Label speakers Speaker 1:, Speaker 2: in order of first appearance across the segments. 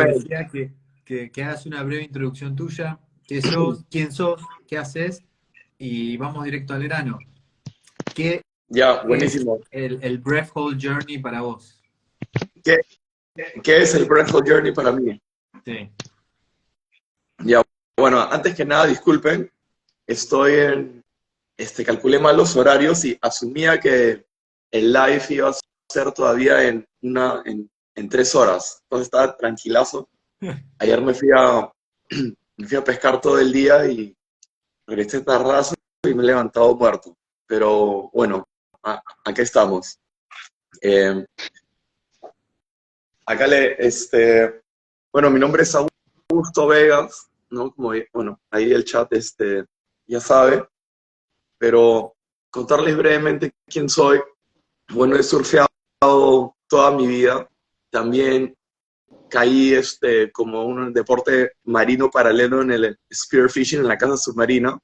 Speaker 1: te decía que hagas una breve introducción tuya, qué sos, quién sos, qué haces, y vamos directo al grano. ¿Qué
Speaker 2: Ya,
Speaker 1: es
Speaker 2: buenísimo.
Speaker 1: el Breath Hold Journey para vos?
Speaker 2: ¿Qué, qué es el Breathful Journey para mí?
Speaker 1: Sí.
Speaker 2: Ya, bueno, antes que nada, disculpen, estoy calculé mal los horarios y asumía que el live iba a ser todavía en 3 horas. Entonces estaba tranquilazo. Ayer me fui a pescar todo el día y regresé tardazo y me he levantado muerto. Pero bueno, aquí estamos. Eh, bueno, mi nombre es Augusto Vegas, ¿no? Como, bueno, ahí el chat, ya sabe, pero contarles brevemente quién soy. Bueno, he surfeado toda mi vida. También caí, como un deporte marino paralelo en el spearfishing, en la caza submarina.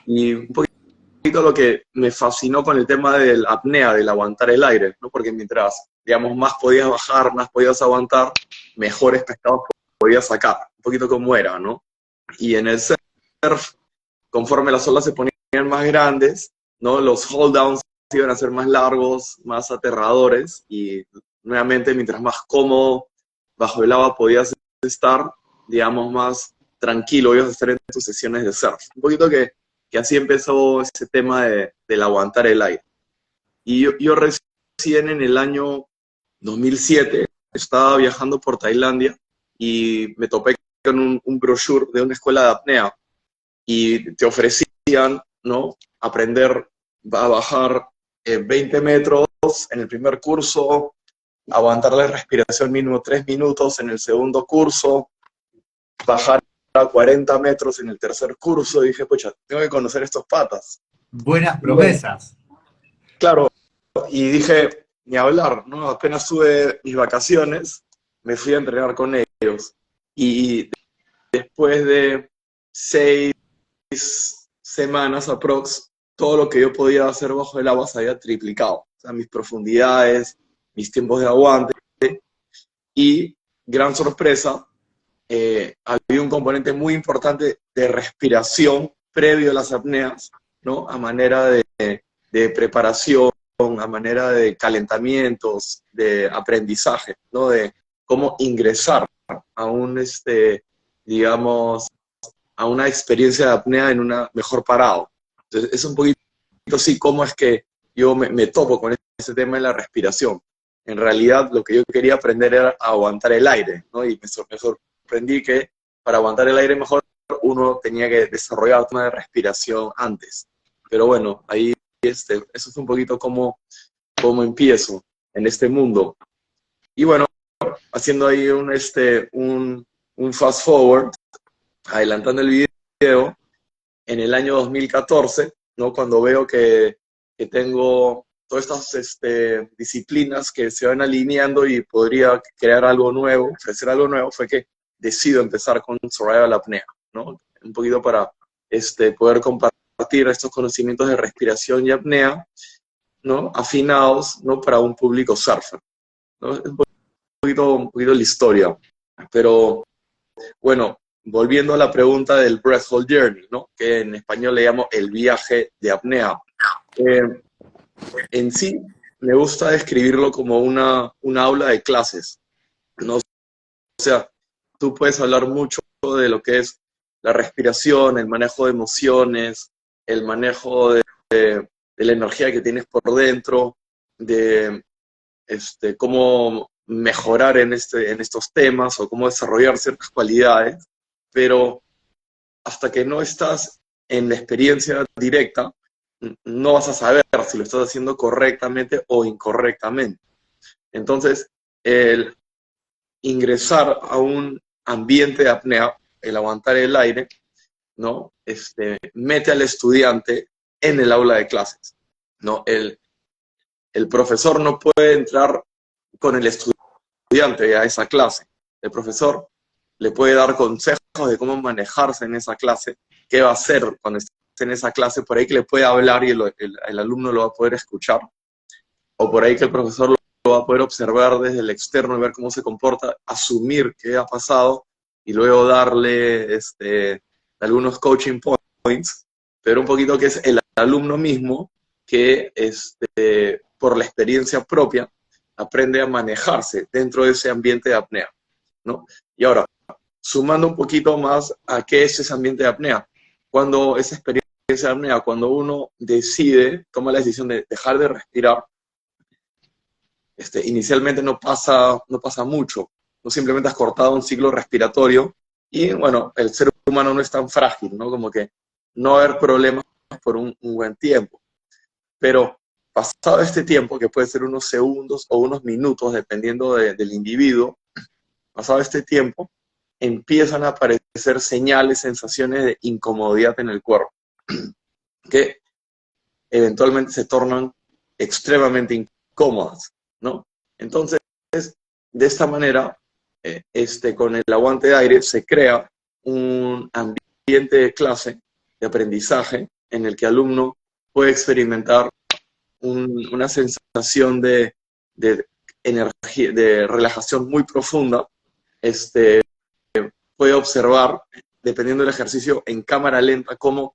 Speaker 2: Y un poquito lo que me fascinó con el tema del apnea, del aguantar el aire, ¿no? Porque mientras, digamos, más podías bajar, más podías aguantar, mejores pescados podías sacar, un poquito como era, ¿no? Y en el surf, conforme las olas se ponían más grandes, ¿no? Los hold downs iban a ser más largos, más aterradores, y nuevamente, mientras más cómodo bajo el agua podías estar, digamos, más tranquilo ibas a estar en tus sesiones de surf. Un poquito que así empezó ese tema del aguantar el aire. Y yo recién en el año 2007 estaba viajando por Tailandia y me topé con un brochure de una escuela de apnea y te ofrecían, ¿no? Aprender a bajar 20 metros en el primer curso, aguantar la respiración mínimo 3 minutos en el segundo curso, bajar a 40 metros en el tercer curso, y dije, pucha, tengo que conocer estos patas.
Speaker 1: Buenas
Speaker 2: Y bueno,
Speaker 1: promesas.
Speaker 2: claro, y dije, ni hablar, ¿no? Apenas tuve mis vacaciones, me fui a entrenar con ellos. Y después de 6 semanas aprox, todo lo que yo podía hacer bajo el agua se había triplicado. O sea, mis profundidades, mis tiempos de aguante, y gran sorpresa, había un componente muy importante de respiración previo a las apneas, ¿no? A manera de preparación, a manera de calentamientos, de aprendizaje, ¿no? De cómo ingresar a digamos, a una experiencia de apnea en una mejor parado. Entonces, es un poquito así cómo es que yo me topo con ese tema de la respiración. En realidad, lo que yo quería aprender era a aguantar el aire, ¿no? Y me sorprendí que para aguantar el aire mejor uno tenía que desarrollar un tema de respiración antes. Pero bueno, ahí eso fue un poquito cómo empiezo en este mundo. Y bueno, haciendo ahí un fast forward, adelantando el video, en el año 2014, ¿no? Cuando veo que tengo todas estas disciplinas que se van alineando y podría crear algo nuevo, ofrecer algo nuevo, fue que decido empezar con Survival Apnea, ¿no? Un poquito para poder compartir estos conocimientos de respiración y apnea, ¿no? Afinados, ¿no? Para un público surfer, ¿no? Es un poquito la historia. Pero bueno, volviendo a la pregunta del Breathhold Journey, ¿no? Que en español le llamo el viaje de apnea. En sí, me gusta describirlo como una aula de clases, ¿no? O sea, tú puedes hablar mucho de lo que es la respiración, el manejo de emociones, el manejo de la energía que tienes por dentro, de cómo mejorar en estos temas o cómo desarrollar ciertas cualidades, pero hasta que no estás en la experiencia directa, no vas a saber si lo estás haciendo correctamente o incorrectamente. Entonces, el ingresar a un ambiente de apnea, el aguantar el aire, ¿no? Mete al estudiante en el aula de clases, ¿no? El profesor no puede entrar con el estudiante a esa clase. El profesor le puede dar consejos de cómo manejarse en esa clase, qué va a hacer cuando esté en esa clase, por ahí que le puede hablar y el alumno lo va a poder escuchar, o por ahí que el profesor va a poder observar desde el externo y ver cómo se comporta, asumir qué ha pasado y luego darle algunos coaching points, pero un poquito que es el alumno mismo que por la experiencia propia aprende a manejarse dentro de ese ambiente de apnea, ¿no? Y ahora, sumando un poquito más a qué es ese ambiente de apnea, cuando esa experiencia de apnea, cuando uno toma la decisión de dejar de respirar, inicialmente no pasa mucho, no simplemente has cortado un ciclo respiratorio y bueno, el ser humano no es tan frágil, ¿no? Como que no va a haber problemas por un buen tiempo. Pero pasado este tiempo, que puede ser unos segundos o unos minutos, dependiendo del individuo, pasado este tiempo, empiezan a aparecer señales, sensaciones de incomodidad en el cuerpo, que eventualmente se tornan extremadamente incómodas, ¿no? Entonces, de esta manera, con el aguante de aire se crea un ambiente de clase, de aprendizaje, en el que el alumno puede experimentar una sensación de energía, de relajación muy profunda. Puede observar, dependiendo del ejercicio, en cámara lenta, cómo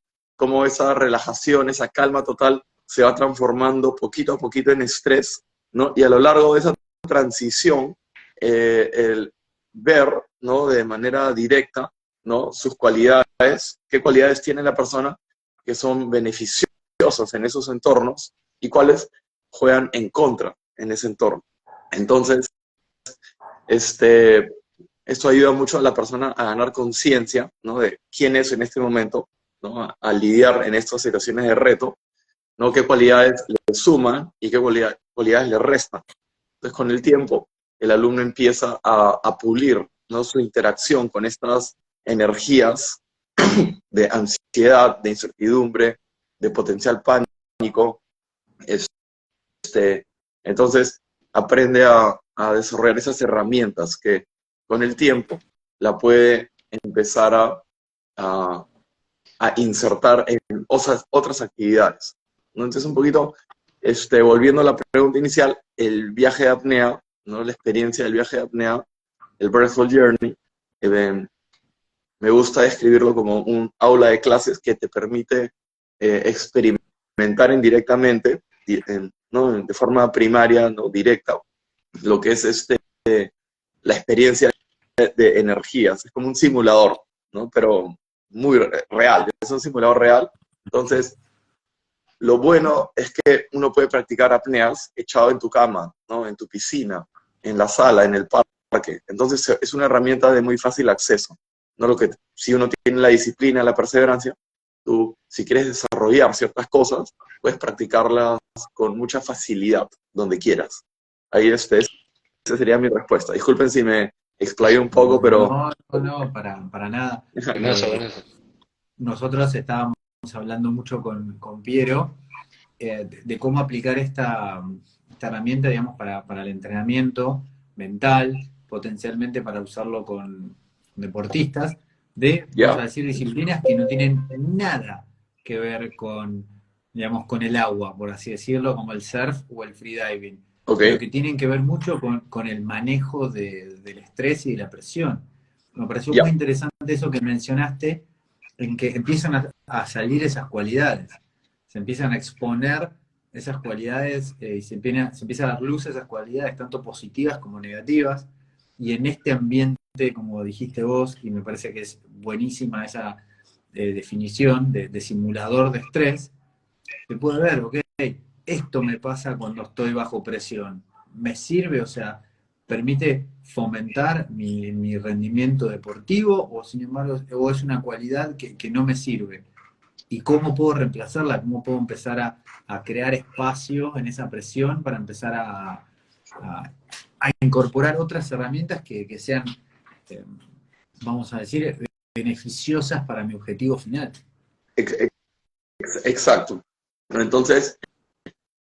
Speaker 2: esa relajación, esa calma total se va transformando poquito a poquito en estrés, ¿no? Y a lo largo de esa transición, el ver, ¿no? De manera directa, ¿no? Sus cualidades, qué cualidades tiene la persona que son beneficiosas en esos entornos y cuáles juegan en contra en ese entorno. Entonces, esto ayuda mucho a la persona a ganar conciencia, ¿no? De quién es en este momento, ¿no? A lidiar en estas situaciones de reto, ¿no? Qué cualidades le suman y qué cualidades le restan. Entonces, con el tiempo, el alumno empieza a pulir, ¿no? Su interacción con estas energías de ansiedad, de incertidumbre, de potencial pánico. Entonces, aprende a desarrollar esas herramientas que con el tiempo la puede empezar a insertar en otras actividades, ¿no? Entonces, un poquito, volviendo a la pregunta inicial, el viaje de apnea, ¿no? La experiencia del viaje de apnea, el Breathful Journey, me gusta describirlo como un aula de clases que te permite experimentar indirectamente, ¿no? De forma primaria, no directa, lo que es la experiencia de energías. Es como un simulador, ¿no? Pero muy real, es un simulador real. Entonces, lo bueno es que uno puede practicar apneas echado en tu cama, ¿no? En tu piscina, en la sala, en el parque. Entonces, es una herramienta de muy fácil acceso, ¿no? Si uno tiene la disciplina, la perseverancia, tú, si quieres desarrollar ciertas cosas, puedes practicarlas con mucha facilidad, donde quieras. Ahí esa sería mi respuesta. Disculpen si me explayé un poco, pero...
Speaker 1: No, para nada. Nosotros estábamos hablando mucho con Piero de cómo aplicar esta herramienta, digamos, para el entrenamiento mental, potencialmente para usarlo con deportistas, vamos a decir, disciplinas que no tienen nada que ver con, digamos, con el agua, por así decirlo, como el surf o el freediving, pero que tienen que ver mucho con el manejo del estrés y de la presión. Me pareció muy interesante eso que mencionaste, en que empiezan a salir esas cualidades, se empiezan a exponer esas cualidades y se empieza a dar luz a esas cualidades, tanto positivas como negativas, y en este ambiente, como dijiste vos, y me parece que es buenísima esa definición de simulador de estrés, se puede ver, ok, esto me pasa cuando estoy bajo presión, me sirve, o sea, permite fomentar mi rendimiento deportivo, o sin embargo, o es una cualidad que no me sirve. ¿Y cómo puedo reemplazarla? ¿Cómo puedo empezar a crear espacios en esa presión para empezar a incorporar otras herramientas que sean, vamos a decir, beneficiosas para mi objetivo final?
Speaker 2: Exacto. Entonces,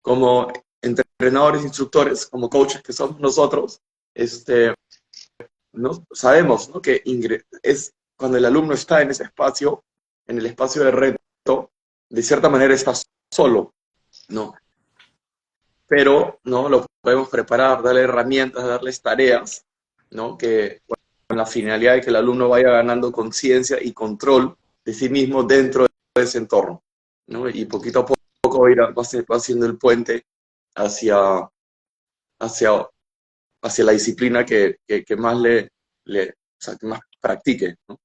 Speaker 2: como entrenadores, instructores, como coaches que somos nosotros, ¿no? Sabemos, ¿no? Que es cuando el alumno está en ese espacio, en el espacio de reto, de cierta manera está solo, ¿no? pero ¿no? Lo podemos preparar, darle herramientas, darles tareas, ¿no? Que con la finalidad de que el alumno vaya ganando conciencia y control de sí mismo dentro de ese entorno, ¿no? Y poquito a poco va haciendo el puente hacia, hacia, hacia la disciplina que más o sea, que más practique, ¿no?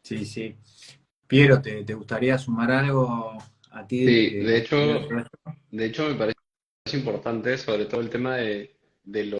Speaker 1: Sí, sí. Piero, ¿te gustaría sumar algo a ti
Speaker 3: Sí,
Speaker 1: que has estudiado todo esto?
Speaker 3: de hecho me parece importante sobre todo el tema de los,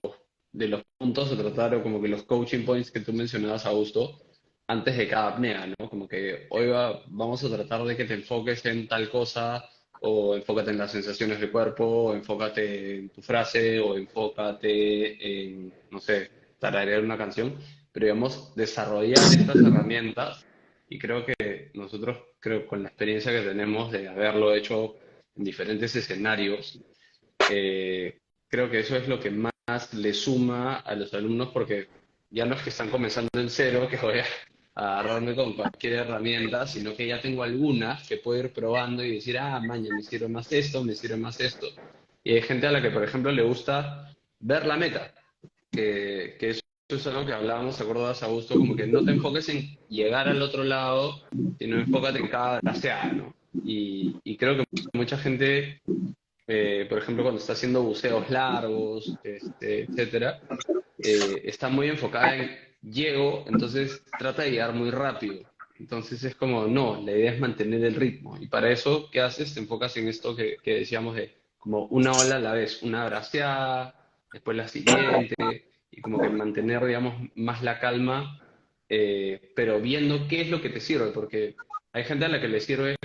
Speaker 3: de los puntos a tratar o como que los coaching points que tú mencionabas, Augusto, antes de cada apnea, ¿no? Como que hoy vamos a tratar de que te enfoques en tal cosa, o enfócate en las sensaciones del cuerpo, o enfócate en tu frase, o enfócate en, no sé, tararear una canción, pero digamos, desarrollar estas herramientas, y creo que nosotros, creo, con la experiencia que tenemos de haberlo hecho en diferentes escenarios, creo que eso es lo que más le suma a los alumnos porque ya no es que están comenzando en cero, que voy a agarrarme con cualquier herramienta, sino que ya tengo algunas que puedo ir probando y decir, ah, maña, me sirve más esto, me sirve más esto. Y hay gente a la que, por ejemplo, le gusta ver la meta, que eso es algo que hablábamos, ¿te acuerdas, Augusto? Como que no te enfoques en llegar al otro lado, sino enfócate en cada braceada, ¿no? Y creo que mucha gente por ejemplo, cuando está haciendo buceos largos, etcétera, está muy enfocada en llego, entonces trata de llegar muy rápido. Entonces es como, no, la idea es mantener el ritmo. Y para eso, ¿qué haces? Te enfocas en esto que decíamos de como una ola a la vez, una braceada, después la siguiente, y como que mantener, digamos, más la calma, pero viendo qué es lo que te sirve, porque hay gente a la que le sirve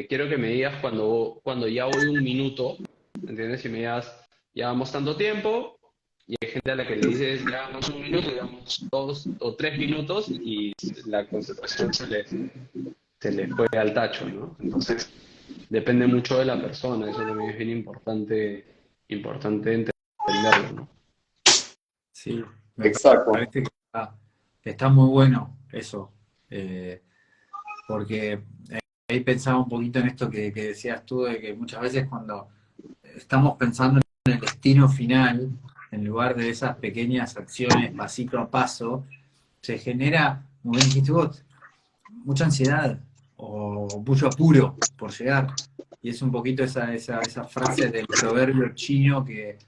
Speaker 3: quiero que me digas cuando ya voy un minuto, ¿entiendes? Y me digas, ya vamos tanto tiempo, y hay gente a la que le dices, ya vamos un minuto, ya vamos 2 o 3 minutos, y la concentración se les fue al tacho, ¿no? Entonces, depende mucho de la persona, eso también es bien importante entenderlo, ¿no?
Speaker 1: Sí, me
Speaker 2: Exacto.
Speaker 1: parece que está muy bueno eso, eh, porque ahí pensaba un poquito en esto que decías tú, de que muchas veces cuando estamos pensando en el destino final, en lugar de esas pequeñas acciones pasito a paso, se genera, como bien dijiste vos, mucha ansiedad o mucho apuro por llegar. Y es un poquito esa frase del proverbio chino que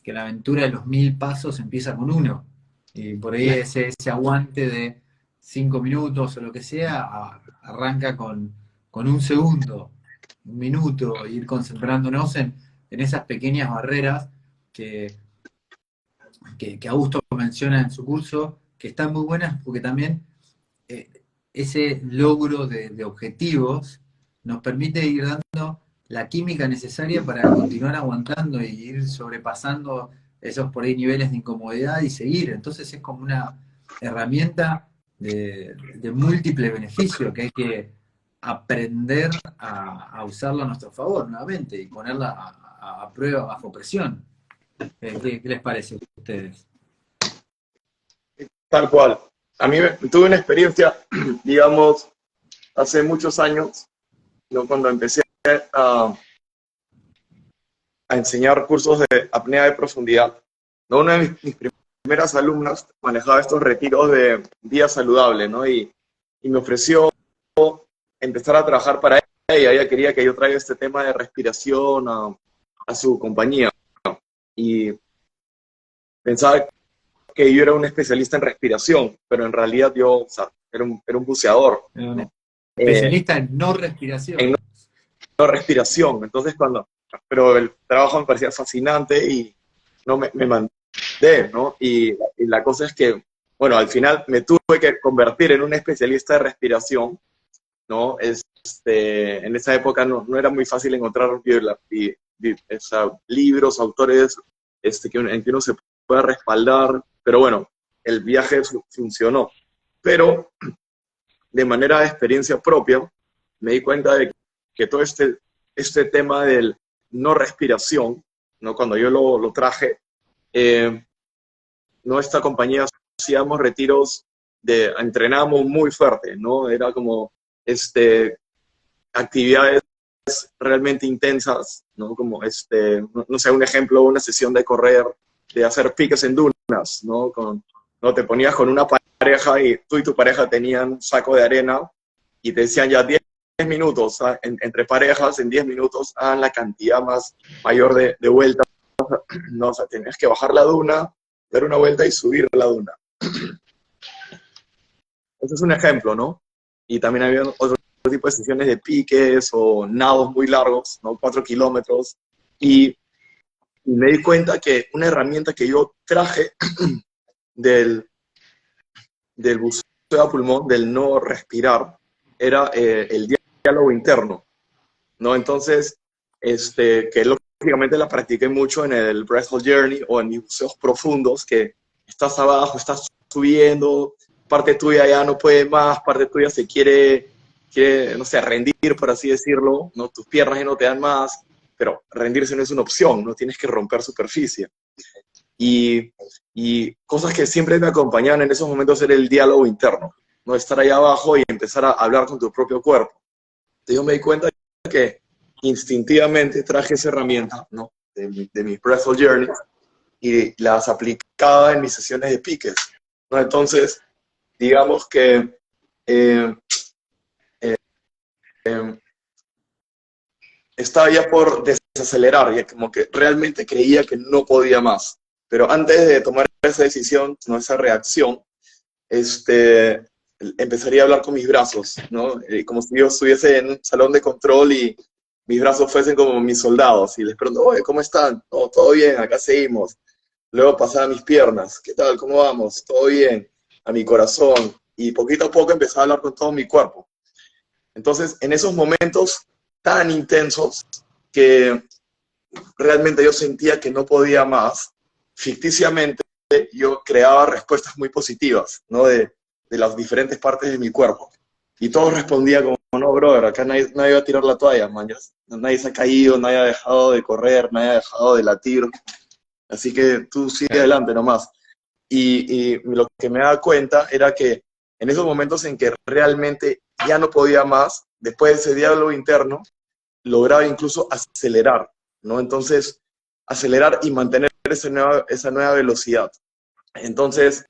Speaker 1: la aventura de los 1000 pasos empieza con uno. Y por ahí ese aguante de 5 minutos o lo que sea arranca con un segundo, un minuto, e ir concentrándonos en esas pequeñas barreras que, que Augusto menciona en su curso, que están muy buenas porque también ese logro de objetivos nos permite ir dando la química necesaria para continuar aguantando y ir sobrepasando esos por ahí niveles de incomodidad y seguir. Entonces es como una herramienta de múltiple beneficio que hay que aprender a usarla a nuestro favor nuevamente y ponerla a prueba bajo presión. ¿Qué les parece a ustedes?
Speaker 2: Tal cual. A mí tuve una experiencia, digamos, hace muchos años, ¿no? Cuando empecé a, a enseñar cursos de apnea de profundidad. ¿No? Una de mis primeras alumnas manejaba estos retiros de vida saludable, ¿no? Y me ofreció empezar a trabajar para ella. Ella quería que yo traiga este tema de respiración a su compañía. Y pensaba que yo era un especialista en respiración, pero en realidad yo, o sea, era un buceador, ¿no?
Speaker 1: Especialista en no respiración.
Speaker 2: En no respiración. Entonces, pero el trabajo me parecía fascinante y no me mandé, ¿no? Y la cosa es que, bueno, al final me tuve que convertir en un especialista de respiración, ¿no? En esa época no era muy fácil encontrar libros, autores en que uno se pueda respaldar, pero bueno, el viaje funcionó. Pero de manera de experiencia propia, me di cuenta de que todo este tema del no respiración, ¿no? Cuando yo lo traje, ¿no? Esta compañía hacíamos retiros entrenábamos muy fuerte, ¿no? Era como actividades realmente intensas, ¿no? Como no sé, un ejemplo, una sesión de correr, de hacer piques en dunas, ¿no? ¿no? Te ponías con una pareja y tú y tu pareja tenían un saco de arena y te decían ya 10 minutos, ¿ah? Entre parejas, en 10 minutos, hagan la cantidad mayor de vueltas, ¿no? O sea, tenías que bajar la duna, dar una vuelta y subir la duna. Ese es un ejemplo, ¿no? Y también había otro tipo de sesiones de piques o nados muy largos, ¿no? 4 kilómetros. Y me di cuenta que una herramienta que yo traje del buceo a pulmón, del no respirar, era el diálogo interno, ¿no? Entonces, que lógicamente la practiqué mucho en el Breath Hold Journey o en mis buceos profundos, que estás abajo, estás subiendo, parte tuya ya no puede más, parte tuya se quiere, no sé, rendir, por así decirlo, ¿no? Tus piernas ya no te dan más, pero rendirse no es una opción, no tienes que romper superficie. Y cosas que siempre me acompañaban en esos momentos era el diálogo interno, ¿no? Estar ahí abajo y empezar a hablar con tu propio cuerpo. Entonces yo me di cuenta que instintivamente traje esa herramienta, ¿no? de mi Breath Hold Journey y las aplicaba en mis sesiones de piques, ¿no? Entonces, digamos que eh, eh, estaba ya por desacelerar, ya como que realmente creía que no podía más. Pero antes de tomar esa decisión, no esa reacción, empezaría a hablar con mis brazos, ¿no? Como si yo estuviese en un salón de control y mis brazos fuesen como mis soldados. Y les pregunto, oye, ¿cómo están? Oh, todo bien, acá seguimos. Luego pasaba a mis piernas, ¿qué tal? ¿Cómo vamos? Todo bien. A mi corazón. Y poquito a poco empezaba a hablar con todo mi cuerpo. Entonces, en esos momentos tan intensos que realmente yo sentía que no podía más, ficticiamente yo creaba respuestas muy positivas, ¿no? De las diferentes partes de mi cuerpo. Y todos respondían como, no, brother, acá nadie va a tirar la toalla, man. Nadie se ha caído, nadie ha dejado de correr, nadie ha dejado de latir. Así que tú sigue adelante nomás. Y lo que me daba cuenta era que en esos momentos en que realmente ya no podía más, después de ese diálogo interno, lograba incluso acelerar, ¿no? Entonces, acelerar y mantener esa nueva velocidad. Entonces,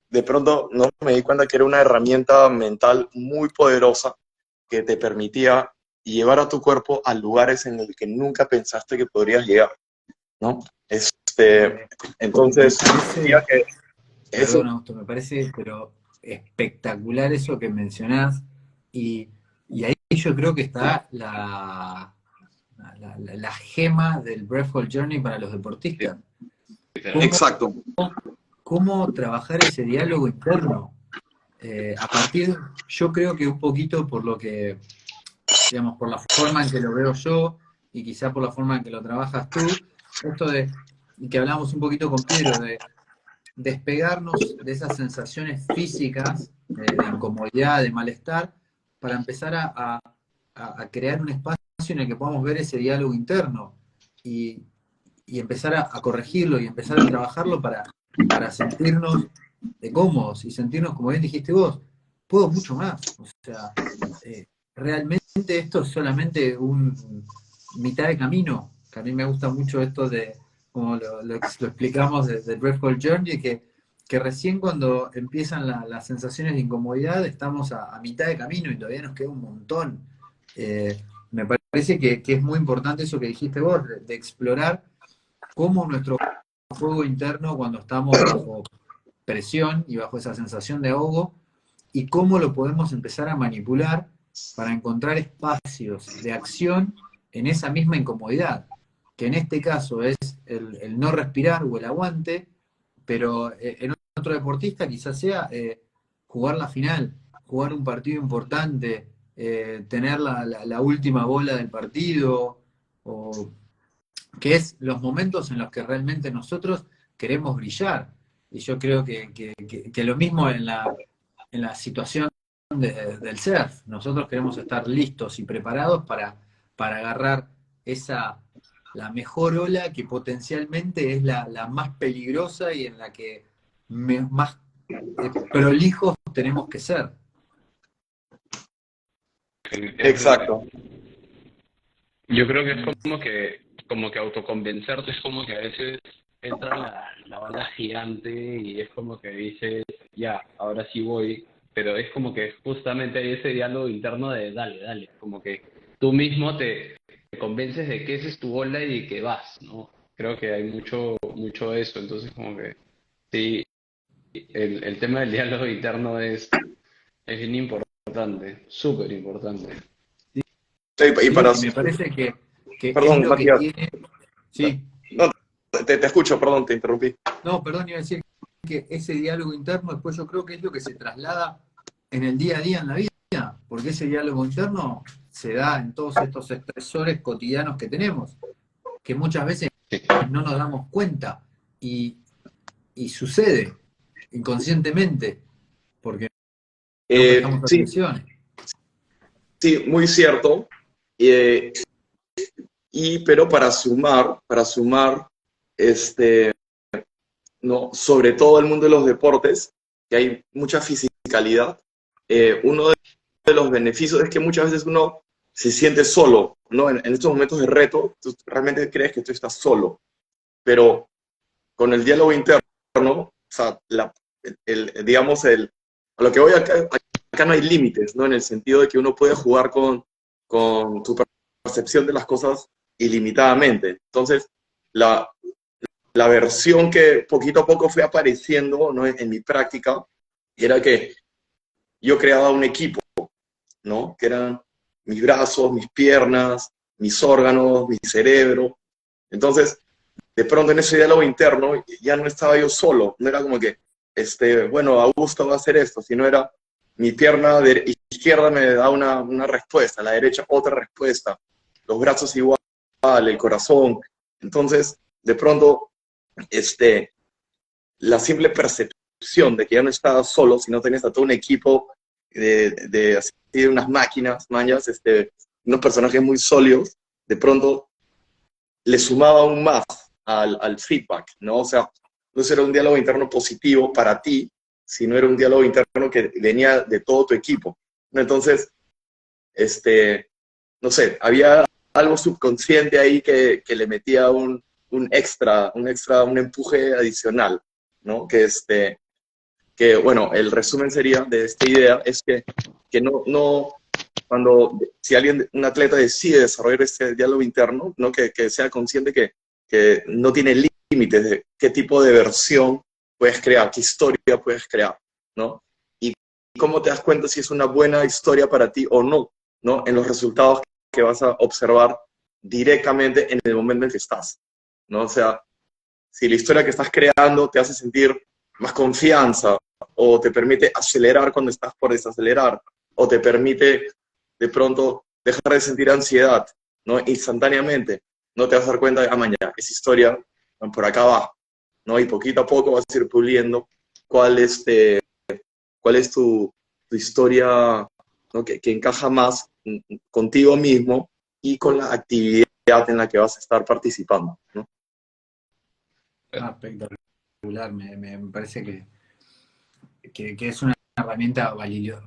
Speaker 2: de pronto no me di cuenta que era una herramienta mental muy poderosa que te permitía llevar a tu cuerpo a lugares en los que nunca pensaste que podrías llegar, ¿no? Entonces, diría que eso.
Speaker 1: Perdón, Augusto, me parece, pero espectacular eso que mencionás. Y ahí yo creo que está la gema del Breathful Journey para los deportistas.
Speaker 2: Exacto.
Speaker 1: ¿Cómo trabajar ese diálogo interno? A partir, yo creo que un poquito por lo que, digamos, por la forma en que lo veo yo y quizá por la forma en que lo trabajas tú, esto de, y que hablamos un poquito con Pedro, de despegarnos de esas sensaciones físicas, de incomodidad, de malestar, para empezar a crear un espacio en el que podamos ver ese diálogo interno y empezar a corregirlo y empezar a trabajarlo para sentirnos cómodos y sentirnos, como bien dijiste vos, puedo mucho más. O sea, realmente esto es solamente mitad de camino, que a mí me gusta mucho esto de, como lo explicamos de Breathful Journey, que recién cuando empiezan las sensaciones de incomodidad estamos a mitad de camino y todavía nos queda un montón. Me parece que es muy importante eso que dijiste vos, de explorar cómo nuestro fuego interno cuando estamos bajo presión y bajo esa sensación de ahogo, y cómo lo podemos empezar a manipular para encontrar espacios de acción en esa misma incomodidad, que en este caso es el no respirar o el aguante, pero en otro deportista quizás sea jugar la final, jugar un partido importante, tener la última bola del partido, o que es los momentos en los que realmente nosotros queremos brillar. Y yo creo que lo mismo en la situación del surf. Nosotros queremos estar listos y preparados para agarrar la mejor ola que potencialmente es la más peligrosa y en la que más prolijos tenemos que ser.
Speaker 2: Exacto.
Speaker 3: Yo creo que es como que autoconvencerte es como que a veces entra la bala gigante y es como que dices, ya, ahora sí voy, pero es como que justamente hay ese diálogo interno de dale, dale, como que tú mismo te convences de que esa es tu bola y que vas, ¿no? Creo que hay mucho eso, entonces como que sí, el tema del diálogo interno es bien importante, súper importante.
Speaker 2: Y
Speaker 1: Sí,
Speaker 2: para,
Speaker 1: y me parece que es
Speaker 2: perdón,
Speaker 1: lo que
Speaker 2: Matías,
Speaker 1: tiene, sí,
Speaker 2: no, te escucho, perdón, te interrumpí.
Speaker 1: no, perdón, iba a decir que ese diálogo interno después yo creo que es lo que se traslada en el día a día en la vida, porque ese diálogo interno se da en todos estos estresores cotidianos que tenemos, que muchas veces
Speaker 3: Sí.
Speaker 1: no nos damos cuenta y, y sucede inconscientemente, porque no prestamos
Speaker 2: Sí,
Speaker 1: atención.
Speaker 2: sí, muy cierto. Eh, pero para sumar, este, ¿no? Sobre todo el mundo de los deportes, que hay mucha fisicalidad, uno de los beneficios es que muchas veces uno se siente solo, ¿no? En estos momentos de reto, tú realmente crees que tú estás solo, pero con el diálogo interno, o sea, digamos, a lo que voy acá no hay límites, ¿no? En el sentido de que uno puede jugar con tu percepción de las cosas ilimitadamente. Entonces, la, la versión que poquito a poco fue apareciendo, ¿no? En mi práctica era que yo creaba un equipo, ¿no? Que eran mis brazos, mis piernas, mis órganos, mi cerebro. Entonces, de pronto en ese diálogo interno ya no estaba yo solo, no era como que, bueno, Augusto va a hacer esto, sino era mi pierna izquierda me da una respuesta, la derecha otra respuesta, los brazos igual, el corazón. Entonces, de pronto, la simple percepción de que ya no estabas solo, sino tenías a todo un equipo así, de unas máquinas, mañas, unos personajes muy sólidos, de pronto le sumaba aún más al feedback, ¿no? O sea, no era un diálogo interno positivo para ti, sino era un diálogo interno que venía de todo tu equipo, ¿no? Entonces, no sé, había algo subconsciente ahí que le metía un empuje adicional, ¿no? Que bueno, el resumen sería de esta idea es que si un atleta decide desarrollar este diálogo interno, ¿no? Que sea consciente que no tiene límites de qué tipo de versión puedes crear, qué historia puedes crear, ¿no? Y cómo te das cuenta si es una buena historia para ti o no, ¿no? En los resultados que vas a observar directamente en el momento en que estás, ¿no? O sea, si la historia que estás creando te hace sentir más confianza o te permite acelerar cuando estás por desacelerar o te permite de pronto dejar de sentir ansiedad, ¿no? Instantáneamente, no te vas a dar cuenta de, mañana, esa historia por acá va, ¿no? Y poquito a poco vas a ir puliendo cuál, cuál es tu historia, ¿no? Que encaja más contigo mismo y con la actividad en la que vas a estar participando, ¿no?
Speaker 1: Ah, espectacular, me parece que es una herramienta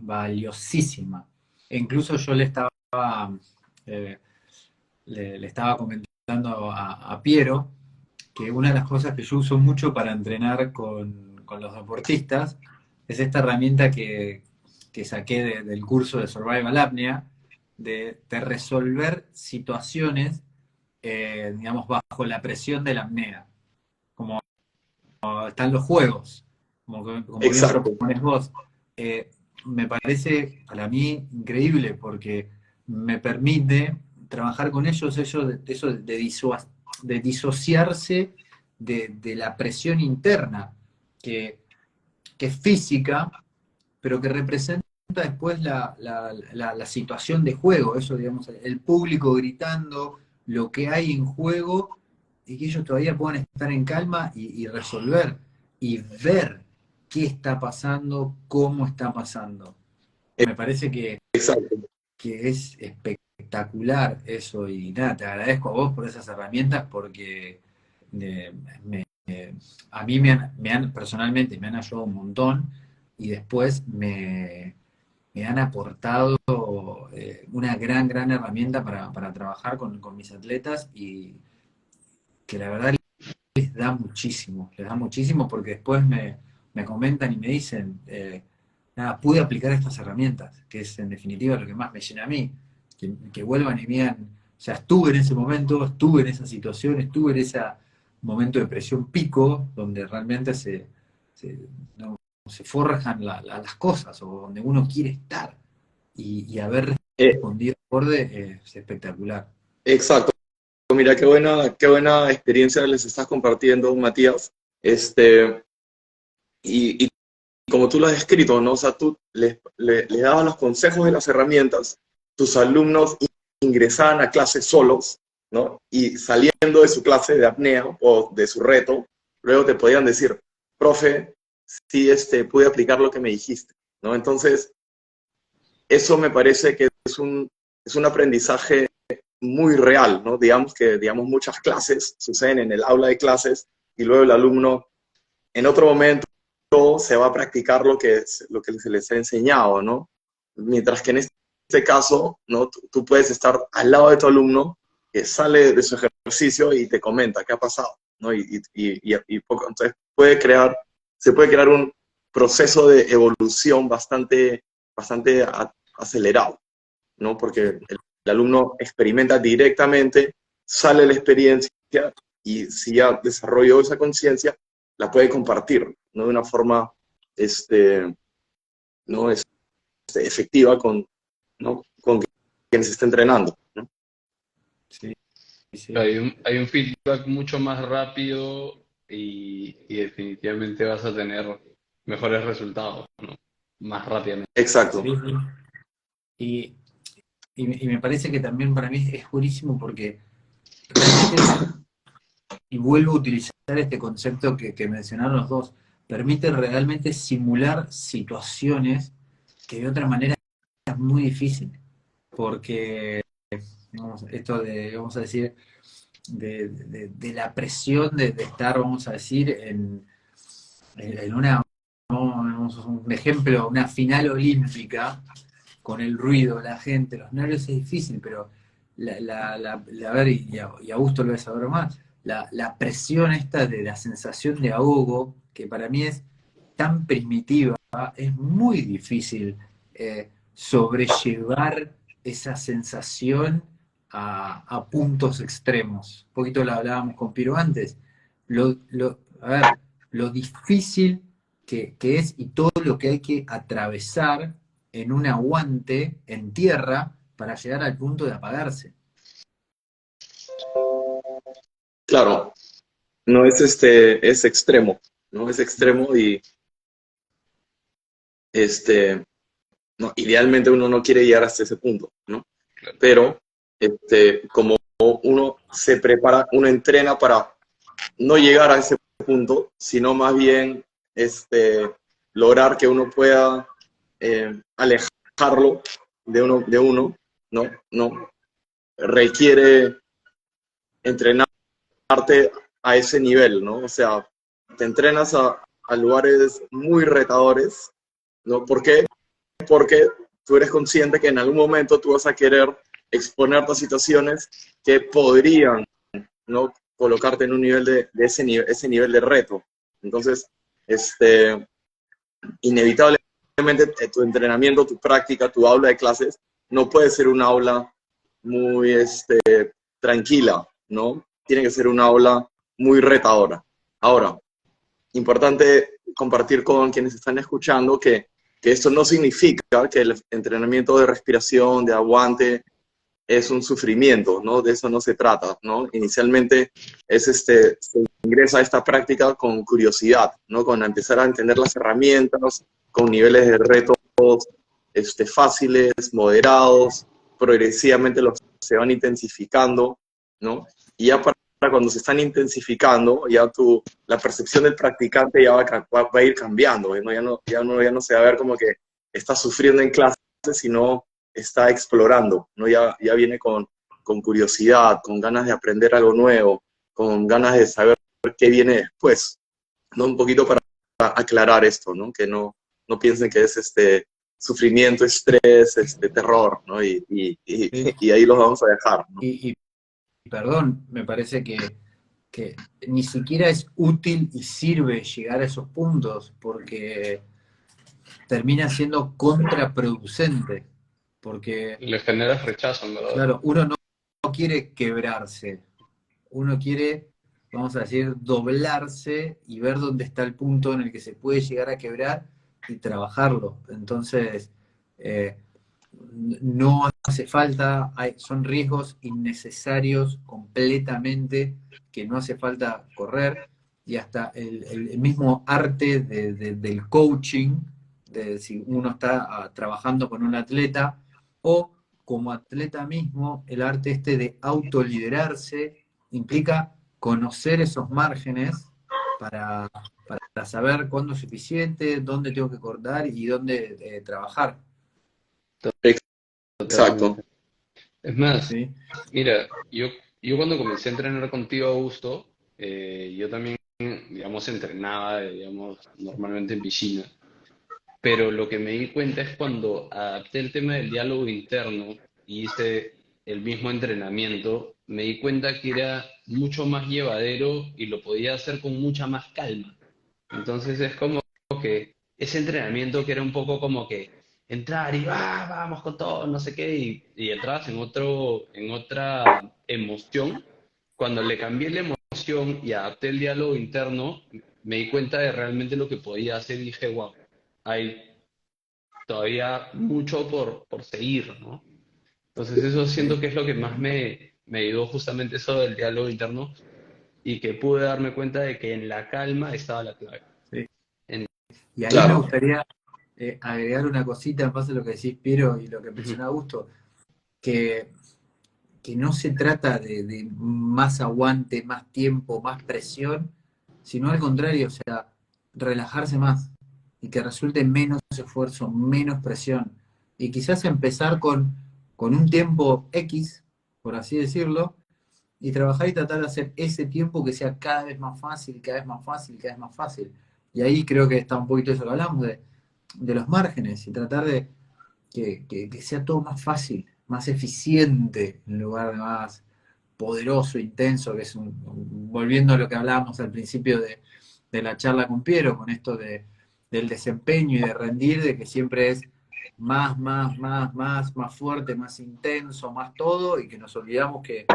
Speaker 1: valiosísima. E incluso yo eh, le estaba comentando a Piero que una de las cosas que yo uso mucho para entrenar con los deportistas es esta herramienta que saqué del curso de Survival Apnea, de resolver situaciones, digamos, bajo la presión de la apnea, como están los juegos, como bien
Speaker 2: Exacto.
Speaker 1: propones vos. Eh, Me parece para mí increíble porque me permite trabajar con ellos, eso de disociarse de la presión interna, que, que es física, pero que representa después la situación de juego, eso, digamos, el público gritando, lo que hay en juego, y que ellos todavía puedan estar en calma y resolver, y ver qué está pasando, cómo está pasando. Me parece
Speaker 2: Exacto.
Speaker 1: que es espectacular eso, y nada, te agradezco a vos por esas herramientas porque eh, me- a mí personalmente me han ayudado un montón y después me han aportado una gran, gran herramienta para trabajar con mis atletas y que la verdad les da muchísimo porque después me comentan y me dicen, nada, pude aplicar estas herramientas, que es en definitiva lo que más me llena a mí, que vuelvan y me digan, o sea, estuve en ese momento, estuve en esa situación, estuve en ese momento de presión pico, donde realmente no, se forjan las cosas, o donde uno quiere estar, y haber
Speaker 2: Eh,
Speaker 1: respondido acorde es espectacular.
Speaker 2: exacto. Mira, qué buena experiencia les estás compartiendo, Matías. Y como tú lo has escrito, ¿no? O sea, tú le dabas los consejos y las herramientas, tus alumnos ingresaban a clases solos, ¿no? Y saliendo de su clase de apnea o de su reto, luego te podían decir, profe, sí, pude aplicar lo que me dijiste, ¿no? Entonces, eso me parece que es un aprendizaje muy real, ¿no? Digamos, muchas clases suceden en el aula de clases y luego el alumno en otro momento se va a practicar lo que se les ha enseñado, ¿no? Mientras que en este caso, ¿no? Tú puedes estar al lado de tu alumno que sale de su ejercicio y te comenta qué ha pasado, ¿no? Entonces se puede crear un proceso de evolución bastante acelerado, ¿no? Porque el alumno experimenta directamente, sale la experiencia y si ya desarrolló esa conciencia, la puede compartir, ¿no? De una forma ¿no? Efectiva ¿no? Con quien se está entrenando, ¿no?
Speaker 1: Sí, sí.
Speaker 3: Hay un feedback mucho más rápido y definitivamente vas a tener mejores resultados, ¿no? Más rápidamente.
Speaker 2: Exacto.
Speaker 1: Sí, sí. Y, y me parece que también para mí es buenísimo porque realmente, y vuelvo a utilizar este concepto que mencionaron los dos, permite realmente simular situaciones que de otra manera es muy difícil, porque digamos, esto de, vamos a decir, de la presión de estar, vamos a decir, en una, vamos, un ejemplo, una final olímpica, con el ruido, la gente, los nervios es difícil, pero a ver, y Augusto lo debe saber más, la presión esta de la sensación de ahogo, que para mí es tan primitiva, es muy difícil sobrellevar esa sensación a puntos extremos. Un poquito lo hablábamos con Piro antes. A ver, lo difícil que es y todo lo que hay que atravesar en un aguante en tierra para llegar al punto de apagarse.
Speaker 2: Claro, no es es extremo, ¿no? Es extremo y no, idealmente uno no quiere llegar hasta ese punto, ¿no? Pero como uno se prepara, uno entrena para no llegar a ese punto, sino más bien lograr que uno pueda alejarlo de uno, ¿no? No requiere entrenarte a ese nivel, ¿no? O sea, te entrenas a lugares muy retadores, ¿no? ¿Por qué? Porque tú eres consciente que en algún momento tú vas a querer exponerte a situaciones que podrían, ¿no? Colocarte en un nivel de ese nivel de reto. Entonces, inevitablemente tu entrenamiento, tu práctica, tu aula de clases no puede ser una aula muy tranquila, ¿no? Tiene que ser una aula muy retadora. Ahora, importante compartir con quienes están escuchando que esto no significa que el entrenamiento de respiración, de aguante, es un sufrimiento, ¿no? De eso no se trata, ¿no? Inicialmente se ingresa a esta práctica con curiosidad, ¿no? Con empezar a entender las herramientas, con niveles de retos fáciles, moderados, progresivamente los se van intensificando, ¿no? Y ya para cuando se están intensificando, la percepción del practicante ya va a ir cambiando, ¿no? Ya no se va a ver como que está sufriendo en clase, sino está explorando, ¿no? Ya viene con curiosidad, con ganas de aprender algo nuevo, con ganas de saber qué viene después, ¿no? Un poquito para aclarar esto, ¿no? Que no piensen que es sufrimiento, estrés, terror, ¿no?
Speaker 1: Sí.
Speaker 2: Y ahí los vamos a dejar, ¿no?
Speaker 1: Perdón, me parece que ni siquiera es útil y sirve llegar a esos puntos, porque termina siendo contraproducente, porque,
Speaker 3: Le generas rechazo, en verdad.
Speaker 1: claro, uno no quiere quebrarse, uno quiere, vamos a decir, doblarse y ver dónde está el punto en el que se puede llegar a quebrar y trabajarlo. Entonces, eh, no hace falta, son riesgos innecesarios completamente que no hace falta correr, y hasta el mismo arte del coaching, de si uno está trabajando con un atleta o como atleta mismo, el arte este de autoliderarse implica conocer esos márgenes para, para saber cuándo es suficiente, dónde tengo que cortar y dónde trabajar.
Speaker 2: Exacto.
Speaker 3: Totalmente. Es más,
Speaker 1: ¿Sí?
Speaker 3: mira, yo cuando comencé a entrenar contigo, Augusto, yo también, digamos, entrenaba, digamos, normalmente en piscina. Pero lo que me di cuenta es cuando adapté el tema del diálogo interno y hice el mismo entrenamiento, me di cuenta que era mucho más llevadero y lo podía hacer con mucha más calma. Entonces es como que ese entrenamiento que era un poco como que entrar y vamos con todo, no sé qué, y entrabas en otra emoción. Cuando le cambié la emoción y adapté el diálogo interno, me di cuenta de realmente lo que podía hacer y dije, wow, hay todavía mucho por seguir, ¿no? Entonces eso siento
Speaker 1: Sí.
Speaker 3: que es lo que más me ayudó justamente eso del diálogo interno y que pude darme cuenta de que en la calma estaba la clave.
Speaker 1: Sí.
Speaker 3: En-
Speaker 1: Y ahí me
Speaker 2: Claro.
Speaker 1: gustaría agregar una cosita en base a lo que decís, Piero, y lo que
Speaker 3: Ujú.
Speaker 1: menciona Augusto, que, que no se trata de más aguante, más tiempo, más presión, sino al contrario, o sea, relajarse más y que resulte menos esfuerzo, menos presión. Y quizás empezar con un tiempo X, por así decirlo, y trabajar y tratar de hacer ese tiempo que sea cada vez más fácil, cada vez más fácil, cada vez más fácil. Y ahí creo que está un poquito eso que hablamos de los márgenes y tratar de que sea todo más fácil, más eficiente, en lugar de más poderoso, intenso, que es volviendo a lo que hablábamos al principio de la charla con Piero, con esto del desempeño y de rendir, de que siempre es más fuerte, más intenso, más todo, y que nos olvidamos que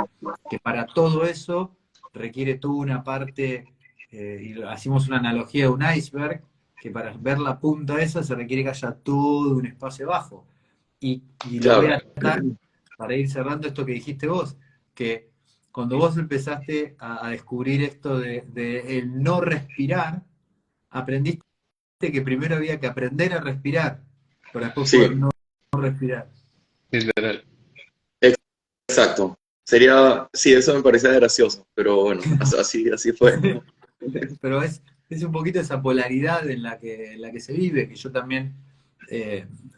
Speaker 1: para todo eso requiere toda una parte, y hacemos una analogía de un iceberg, que para ver la punta esa se requiere que haya todo un espacio bajo. Y lo voy
Speaker 2: Claro.
Speaker 1: a atar para ir cerrando esto que dijiste vos, que cuando vos empezaste a descubrir esto de el no respirar, aprendiste que primero había que aprender a respirar para después poder
Speaker 2: Sí,
Speaker 1: no respirar.
Speaker 3: Literal.
Speaker 2: exacto. Sí, eso me parecía gracioso, pero bueno, así fue, ¿no?
Speaker 1: Pero es un poquito esa polaridad en la que se vive, que yo también,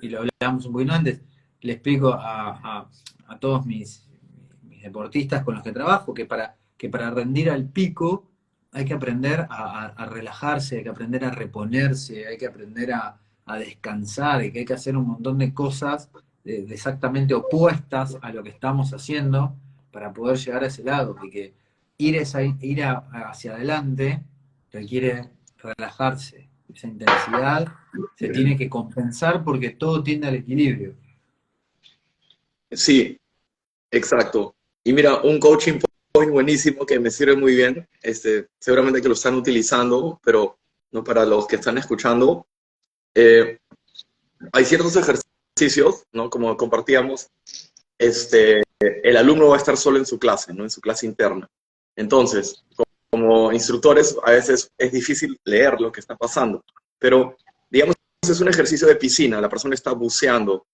Speaker 1: y lo hablábamos un poquito antes, le explico a todos mis deportistas con los que trabajo, que para rendir al pico hay que aprender a relajarse, hay que aprender a reponerse, hay que aprender a descansar, y que hay que hacer un montón de cosas de exactamente opuestas a lo que estamos haciendo para poder llegar a ese lado, y que hacia adelante requiere relajarse. Esa intensidad se tiene que compensar porque todo tiende al equilibrio.
Speaker 2: Sí, exacto. Y mira, un coaching point buenísimo que me sirve muy bien, seguramente que lo están utilizando, pero no para los que están escuchando. eh, Hay ciertos ejercicios, ¿no? Como compartíamos, el alumno va a estar solo en su clase, ¿no? En su clase interna. Entonces, como instructores, a veces es difícil leer lo que está pasando, pero digamos, es un ejercicio de piscina, la persona está buceando,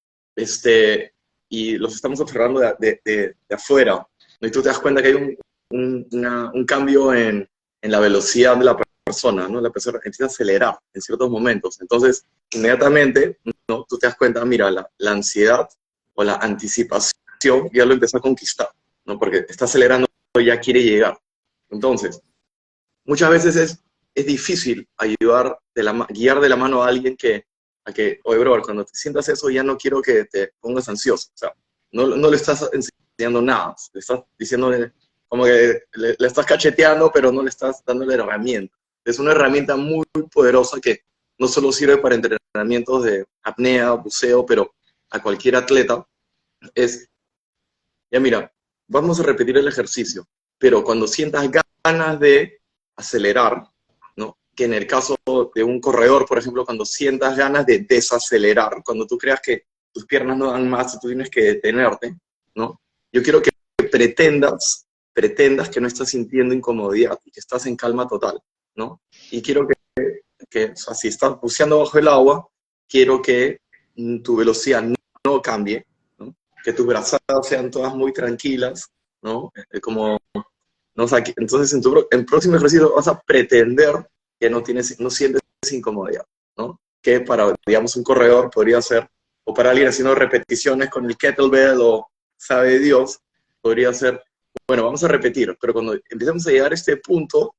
Speaker 2: y los estamos observando de afuera, ¿no? Y tú te das cuenta que hay un cambio en la velocidad de la persona, ¿no? La persona empieza a acelerar en ciertos momentos. Entonces, inmediatamente, ¿no? Tú te das cuenta, mira, la ansiedad o la anticipación ya lo empezó a conquistar, ¿no? Porque está acelerando y ya quiere llegar. Entonces, muchas veces es difícil guiar de la mano a alguien a que, oye, bro, cuando te sientas eso ya no quiero que te pongas ansioso. O sea, no le estás enseñando nada, le estás diciendo como que le estás cacheteando, pero no le estás dando la herramienta. Es una herramienta muy, muy poderosa que no solo sirve para entrenamientos de apnea, buceo, pero a cualquier atleta. Es, ya mira, vamos a repetir el ejercicio, pero cuando sientas ganas de acelerar, ¿no? Que en el caso de un corredor, por ejemplo, cuando sientas ganas de desacelerar, cuando tú creas que tus piernas no dan más y tú tienes que detenerte, ¿no? Yo quiero que pretendas que no estás sintiendo incomodidad y que estás en calma total, ¿no? Y quiero o sea, si estás buceando bajo el agua, quiero que tu velocidad no cambie, ¿no? Que tus brazadas sean todas muy tranquilas, ¿no? Como, ¿no? O sea, entonces en el próximo ejercicio vas a pretender que no sientes incomodidad, ¿no? Que para, digamos, un corredor podría ser, o para alguien haciendo repeticiones con el kettlebell o sabe Dios, podría ser, bueno, vamos a repetir, pero cuando empecemos a llegar a este punto,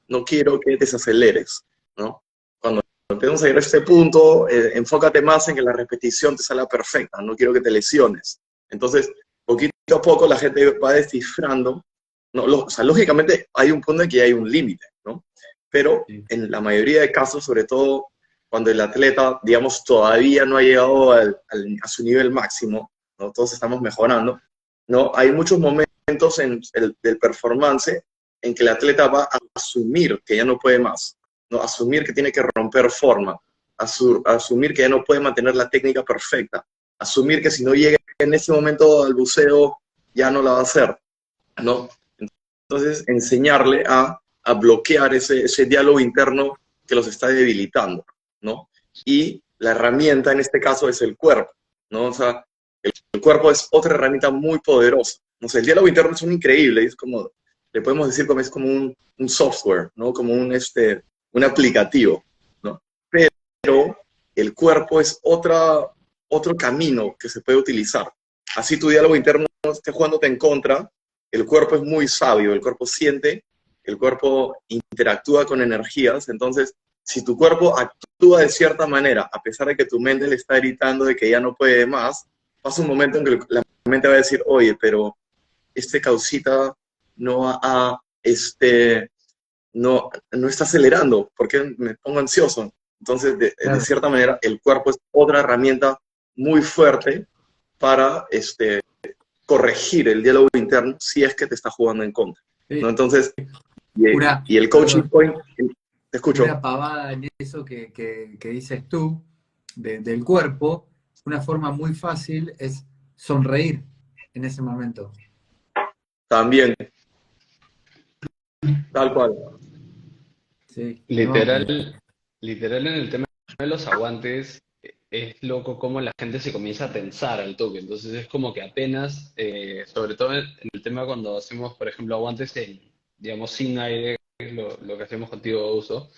Speaker 2: no quiero que desaceleres, ¿no? Cuando empecemos a llegar a este punto, enfócate más en que la repetición te salga perfecta, no quiero que te lesiones. Entonces, poquito a poco la gente va descifrando, ¿no? O sea, lógicamente hay un punto en que hay un límite, ¿no? Pero en la mayoría de casos, sobre todo cuando el atleta, digamos, todavía no ha llegado a su nivel máximo, ¿no? Todos estamos mejorando, ¿no? Hay muchos momentos del performance en que el atleta va a asumir que ya no puede más, ¿no? Asumir que tiene que romper forma, asumir que ya no puede mantener la técnica perfecta, asumir que si no llega en ese momento al buceo ya no la va a hacer, ¿no? Entonces, enseñarle a bloquear ese diálogo interno que los está debilitando, ¿no? Y la herramienta en este caso es el cuerpo, ¿no? O sea, el cuerpo es otra herramienta muy poderosa. No sé, el diálogo interno es un increíble, es como, le podemos decir como es como un software, ¿no? Como un aplicativo, ¿no? Pero el cuerpo es otro camino que se puede utilizar. Así tu diálogo interno esté jugándote en contra, el cuerpo es muy sabio, el cuerpo siente, el cuerpo interactúa con energías, entonces si tu cuerpo actúa de cierta manera, a pesar de que tu mente le está gritando de que ya no puede más, pasa un momento en que la mente va a decir, oye, pero este causita no está acelerando, ¿por qué me pongo ansioso? Entonces, de
Speaker 1: Claro.
Speaker 2: cierta manera, el cuerpo es otra herramienta muy fuerte para corregir el diálogo interno si es que te está jugando en contra, ¿no? Entonces,
Speaker 1: Una,
Speaker 2: y el coaching
Speaker 1: perdón,
Speaker 2: point, te escucho.
Speaker 1: una pavada en eso que dices tú, del cuerpo, una forma muy fácil es sonreír en ese momento.
Speaker 2: También, tal cual.
Speaker 1: Sí, no,
Speaker 3: Literal, literal en el tema de los aguantes, es loco cómo la gente se comienza a tensar al toque. Entonces es como que apenas, sobre todo en el tema cuando hacemos, por ejemplo, aguantes digamos, sin aire, que es lo que hacemos contigo, Uso,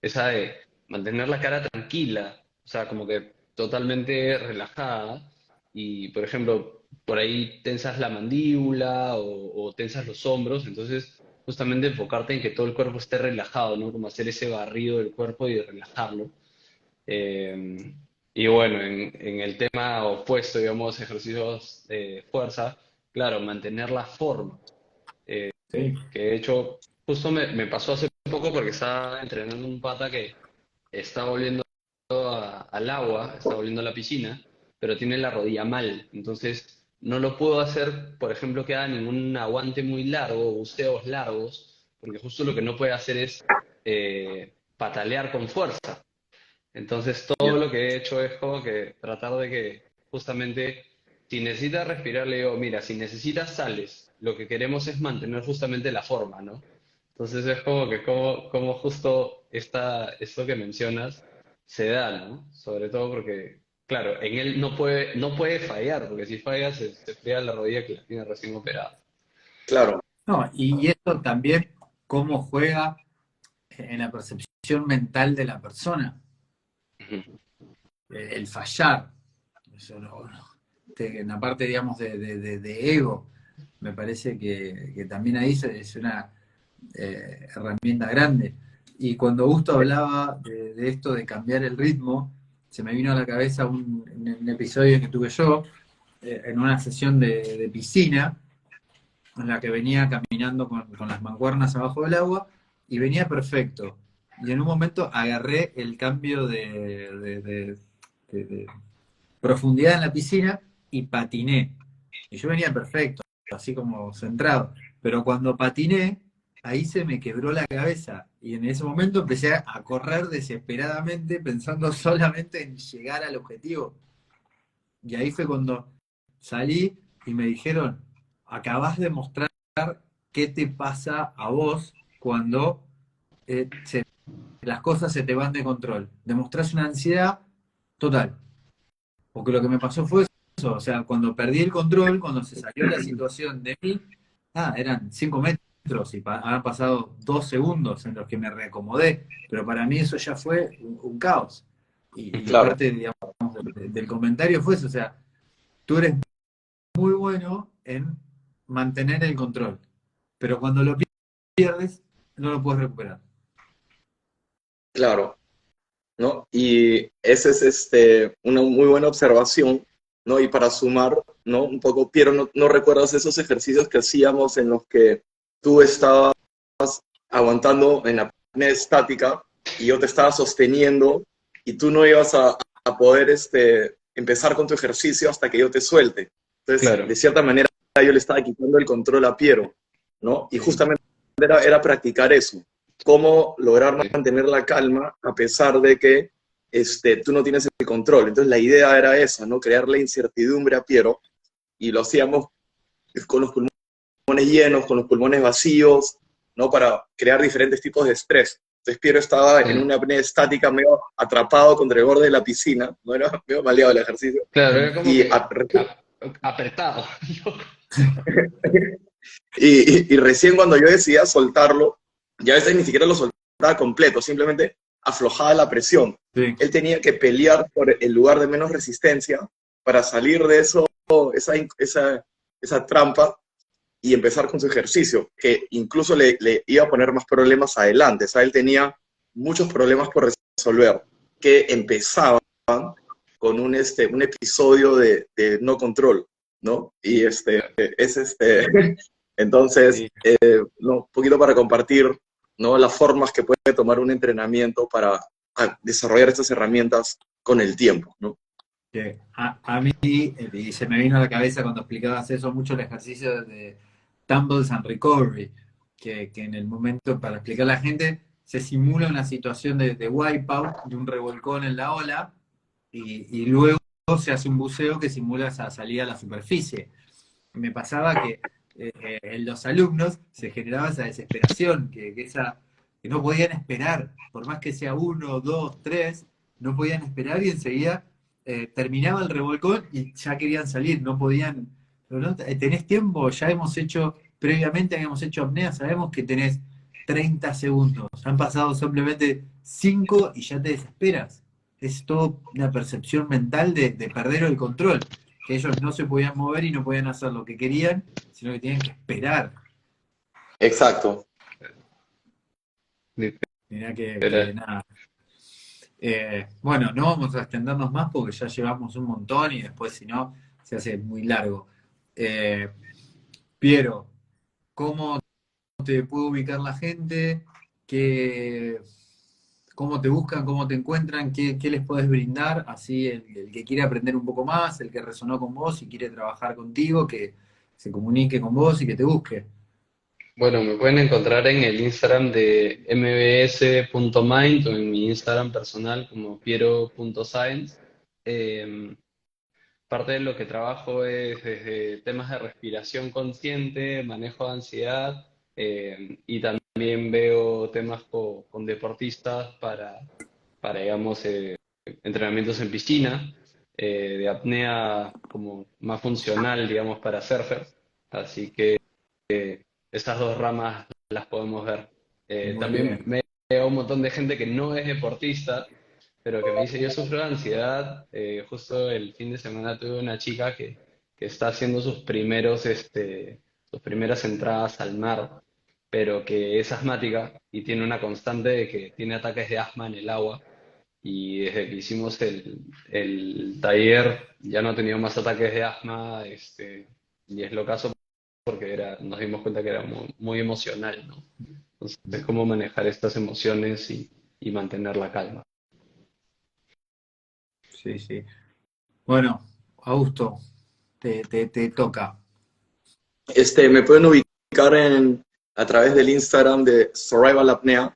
Speaker 3: esa de mantener la cara tranquila, o sea, como que totalmente relajada. Y, por ejemplo, por ahí tensas la mandíbula o tensas los hombros, entonces justamente enfocarte en que todo el cuerpo esté relajado, ¿no? Como hacer ese barrido del cuerpo y relajarlo. Eh, y bueno, en el tema opuesto, digamos, ejercicios de fuerza, claro, mantener la forma.
Speaker 1: sí,
Speaker 3: Que de hecho, justo me pasó hace poco porque estaba entrenando un pata que está volviendo al agua, está volviendo a la piscina, pero tiene la rodilla mal. Entonces, no lo puedo hacer, por ejemplo, que haga ningún aguante muy largo, buceos largos, porque justo lo que no puede hacer es patalear con fuerza. Entonces, todo lo que he hecho es como que tratar de que justamente, si necesitas respirar, le digo, mira, si necesitas, sales. Lo que queremos es mantener justamente la forma, ¿no? Entonces es como que como justo esto que mencionas se da, ¿no? Sobre todo porque, claro, en él no puede fallar, porque si falla se fría la rodilla que la tiene recién operada.
Speaker 2: Claro,
Speaker 1: no, y esto también cómo juega en la percepción mental de la persona,
Speaker 3: Ujú.
Speaker 1: el fallar, eso en la parte, digamos, de ego, me parece que también ahí es una herramienta grande. Y cuando Gusto hablaba de esto de cambiar el ritmo, se me vino a la cabeza un episodio que tuve yo en una sesión de piscina, en la que venía caminando con las mancuernas abajo del agua y venía perfecto. Y en un momento agarré el cambio de profundidad en la piscina y patiné. Y yo venía perfecto, así como centrado. Pero cuando patiné, ahí se me quebró la cabeza. Y en ese momento empecé a correr desesperadamente pensando solamente en llegar al objetivo. Y ahí fue cuando salí y me dijeron, acabas de mostrar qué te pasa a vos cuando las cosas se te van de control. Demostrás una ansiedad total. Porque lo que me pasó fue eso, o sea, cuando perdí el control, cuando se salió la situación de mí, eran 5 metros y han pasado 2 segundos en los que me reacomodé, pero para mí eso ya fue un caos. Y
Speaker 2: Claro,
Speaker 1: parte, digamos, del comentario fue eso, o sea, tú eres muy bueno en mantener el control, pero cuando lo pierdes, no lo puedes recuperar.
Speaker 2: claro, ¿no? Y esa es una muy buena observación, ¿no? Y para sumar, ¿no? Un poco, Piero, ¿no recuerdas esos ejercicios que hacíamos en los que tú estabas aguantando en la apnea estática y yo te estaba sosteniendo y tú no ibas a poder empezar con tu ejercicio hasta que yo te suelte? Entonces,
Speaker 3: Claro,
Speaker 2: de cierta manera, yo le estaba quitando el control a Piero, ¿no? Y
Speaker 1: Sí,
Speaker 2: justamente era practicar eso, cómo lograr
Speaker 3: sí,
Speaker 2: mantener la calma a pesar de que tú no tienes el control. Entonces la idea era esa, ¿no? Crearle incertidumbre a Piero y lo hacíamos con los pulmones llenos, con los pulmones vacíos, ¿no? Para crear diferentes tipos de estrés. Entonces Piero estaba en
Speaker 3: sí.
Speaker 2: una apnea estática medio atrapado contra el borde de la piscina, ¿no? Era medio maleado el ejercicio.
Speaker 3: Claro, era como
Speaker 2: Y,
Speaker 3: que apretado.
Speaker 2: y recién cuando yo decidía soltarlo, ya a veces ni siquiera lo soltaba completo, simplemente aflojaba la presión.
Speaker 1: sí,
Speaker 2: Él tenía que pelear por el lugar de menos resistencia para salir de eso, esa trampa y empezar con su ejercicio, que incluso le iba a poner más problemas adelante. O sea, él tenía muchos problemas por resolver, que empezaban con un episodio de no control, ¿no? Y es entonces,
Speaker 1: sí.
Speaker 2: no, un poquito para compartir, ¿no? Las formas que puede tomar un entrenamiento para desarrollar estas herramientas con el tiempo, ¿no?
Speaker 1: Que a mí, y se me vino a la cabeza cuando explicabas eso, mucho el ejercicio de Tumbles and Recovery, que en el momento, para explicar a la gente, se simula una situación de wipeout, de un revolcón en la ola, y luego se hace un buceo que simula esa salida a la superficie. Me pasaba que en los alumnos se generaba esa desesperación, que no podían esperar, por más que sea uno, dos, tres, no podían esperar y enseguida terminaba el revolcón y ya querían salir, no podían, pero no, tenés tiempo, ya hemos hecho, previamente habíamos hecho apnea, sabemos que tenés 30 segundos, han pasado simplemente 5 y ya te desesperas. Es toda una percepción mental de perder el control, que ellos no se podían mover y no podían hacer lo que querían, sino que tenían que esperar.
Speaker 2: Exacto.
Speaker 1: Mirá que
Speaker 3: Literal.
Speaker 1: nada. Bueno, no vamos a extendernos más porque ya llevamos un montón y después, si no, se hace muy largo. Eh, Piero, ¿cómo te puede ubicar la gente? ¿Qué, ¿Cómo te buscan? ¿Cómo te encuentran? ¿Qué les podés brindar? Así el que quiere aprender un poco más, el que resonó con vos y quiere trabajar contigo, que se comunique con vos y que te busque.
Speaker 3: Bueno, me pueden encontrar en el Instagram de mbs.mind o en mi Instagram personal como piero.science. Eh, Parte de lo que trabajo es desde temas de respiración consciente, manejo de ansiedad, y también veo temas con deportistas digamos, entrenamientos en piscina, de apnea como más funcional, digamos, para surfers. Así que estas dos ramas las podemos ver.
Speaker 1: Muy
Speaker 3: También
Speaker 1: bien.
Speaker 3: me veo un montón de gente que no es deportista, pero que me dice, yo sufro de ansiedad. Justo el fin de semana tuve una chica que está haciendo sus primeras entradas al mar, pero que es asmática y tiene una constante de que tiene ataques de asma en el agua. y desde que hicimos el taller ya no he tenido más ataques de asma, y es lo caso porque nos dimos cuenta que era muy, muy emocional, ¿no? Entonces, es cómo manejar estas emociones y mantener la calma.
Speaker 1: Sí, sí. Bueno, Augusto, te toca.
Speaker 2: Me pueden ubicar a través del Instagram de Survival Apnea,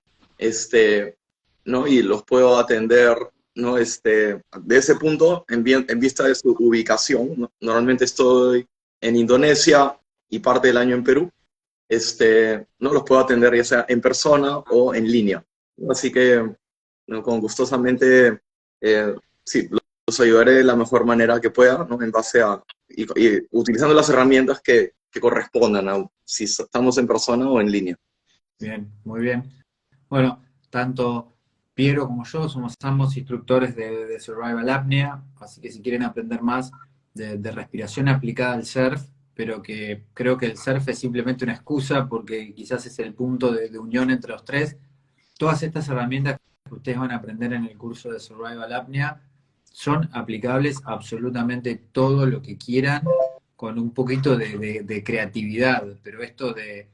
Speaker 2: ¿no? Y los puedo atender, ¿no? De ese punto, en vista de su ubicación, ¿no? Normalmente estoy en Indonesia y parte del año en Perú. ¿No? Los puedo atender ya sea en persona o en línea, ¿no? Así que, ¿no? Con gustosamente, sí, los ayudaré de la mejor manera que pueda, ¿no? En base a, y utilizando las herramientas que correspondan a si estamos en persona o en línea.
Speaker 1: Bien, muy bien. Bueno, tanto Piero como yo somos ambos instructores de Survival Apnea, así que si quieren aprender más de respiración aplicada al surf, pero que creo que el surf es simplemente una excusa porque quizás es el punto de unión entre los tres, todas estas herramientas que ustedes van a aprender en el curso de Survival Apnea son aplicables a absolutamente todo lo que quieran con un poquito de creatividad, pero esto de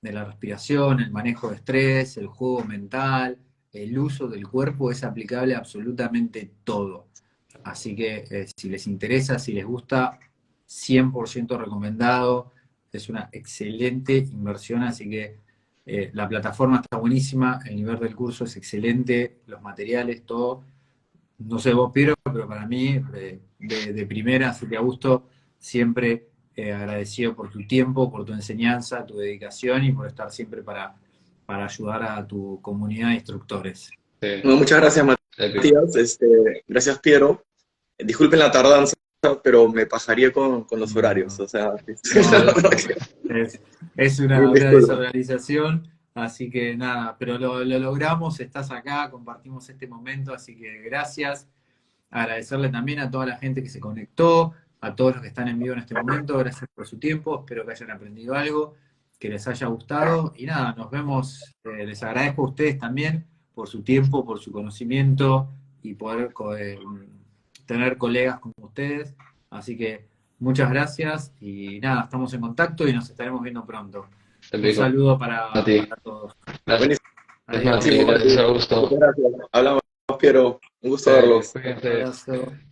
Speaker 1: la respiración, el manejo de estrés, el juego mental, el uso del cuerpo es aplicable a absolutamente todo. Así que si les interesa, si les gusta, 100% recomendado. Es una excelente inversión, así que la plataforma está buenísima, el nivel del curso es excelente, los materiales, todo. No sé vos, Piero, pero para mí, de primera, así que a gusto, siempre agradecido por tu tiempo, por tu enseñanza, tu dedicación y por estar siempre para ayudar a tu comunidad de instructores.
Speaker 3: Sí,
Speaker 2: No, muchas gracias,
Speaker 3: épico.
Speaker 2: Matías. Gracias, Piero. Disculpen la tardanza, pero me pasaría con los
Speaker 1: No,
Speaker 2: horarios.
Speaker 1: no,
Speaker 2: O sea,
Speaker 1: no,
Speaker 2: la verdad que
Speaker 1: es
Speaker 2: mil
Speaker 1: una
Speaker 2: disculpas.
Speaker 1: desorganización, así que nada, pero lo logramos, estás acá, compartimos este momento, así que gracias. Agradecerle también a toda la gente que se conectó, a todos los que están en vivo en este momento, gracias por su tiempo, espero que hayan aprendido algo, que les haya gustado y nada, nos vemos, les agradezco a ustedes también por su tiempo, por su conocimiento y poder tener colegas como ustedes, así que muchas gracias y nada, estamos en contacto y nos estaremos viendo pronto. Un
Speaker 3: Épico.
Speaker 1: saludo
Speaker 3: A ti.
Speaker 1: para todos.
Speaker 3: Gracias,
Speaker 1: Adiós.
Speaker 3: Mati.
Speaker 2: Buenísimo.
Speaker 3: Gracias, Augusto.
Speaker 2: Muchas gracias. Hablamos, Piero. Un gusto
Speaker 3: Dale,
Speaker 2: verlos.
Speaker 1: Un
Speaker 3: cuídate.
Speaker 1: abrazo.